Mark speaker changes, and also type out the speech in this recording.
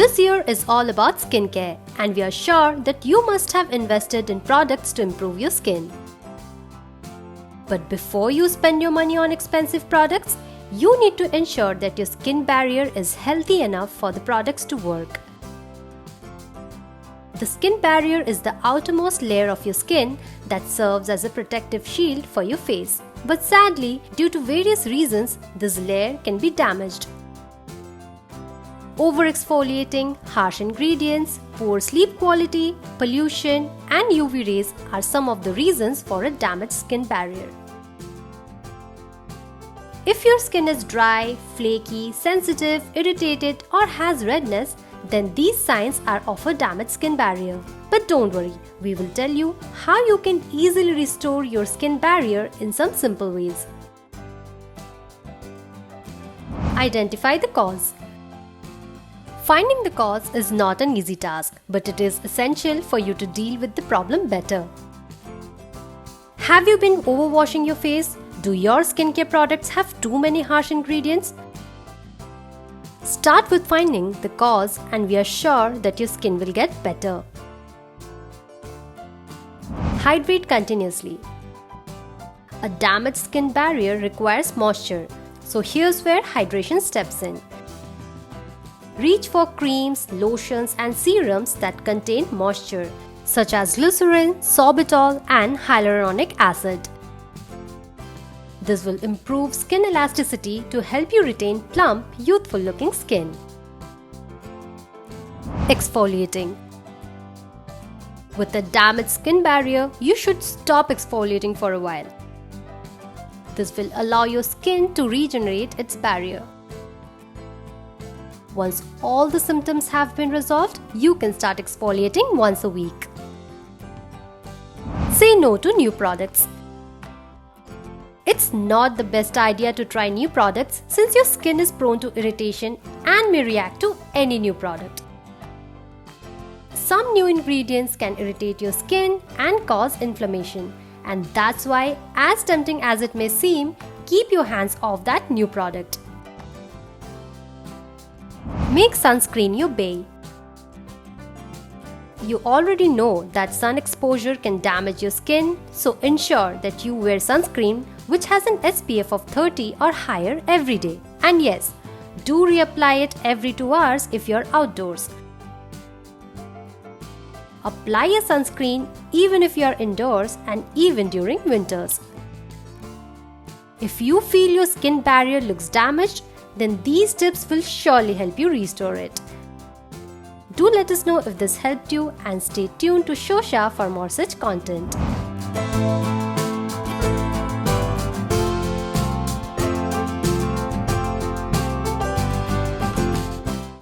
Speaker 1: This year is all about skincare, and we are sure that you must have invested in products to improve your skin. But before you spend your money on expensive products, you need to ensure that your skin barrier is healthy enough for the products to work. The skin barrier is the outermost layer of your skin that serves as a protective shield for your face. But sadly, due to various reasons, this layer can be damaged. Over-exfoliating, harsh ingredients, poor sleep quality, pollution, and UV rays are some of the reasons for a damaged skin barrier. If your skin is dry, flaky, sensitive, irritated, or has redness, then these signs are of a damaged skin barrier. But don't worry, we will tell you how you can easily restore your skin barrier in some simple ways. Identify the cause. Finding the cause is not an easy task, but it is essential for you to deal with the problem better. Have you been overwashing your face? Do your skincare products have too many harsh ingredients? Start with finding the cause, and we are sure that your skin will get better. Hydrate continuously. A damaged skin barrier requires moisture, so here's where hydration steps in. Reach for creams, lotions, and serums that contain moisture, such as glycerin, sorbitol, and hyaluronic acid. This will improve skin elasticity to help you retain plump, youthful-looking skin. Exfoliating. With a damaged skin barrier, you should stop exfoliating for a while. This will allow your skin to regenerate its barrier. Once all the symptoms have been resolved, you can start exfoliating once a week. Say no to new products. It's not the best idea to try new products since your skin is prone to irritation and may react to any new product. Some new ingredients can irritate your skin and cause inflammation, and that's why, as tempting as it may seem, keep your hands off that new product. Make sunscreen your bae. You already know that sun exposure can damage your skin, so ensure that you wear sunscreen which has an SPF of 30 or higher every day. And yes, do reapply it every 2 hours if you're outdoors. Apply a sunscreen even if you're indoors and even during winters. If you feel your skin barrier looks damaged, then these tips will surely help you restore it. Do let us know if this helped you, and stay tuned to SHOWSHA for more such content.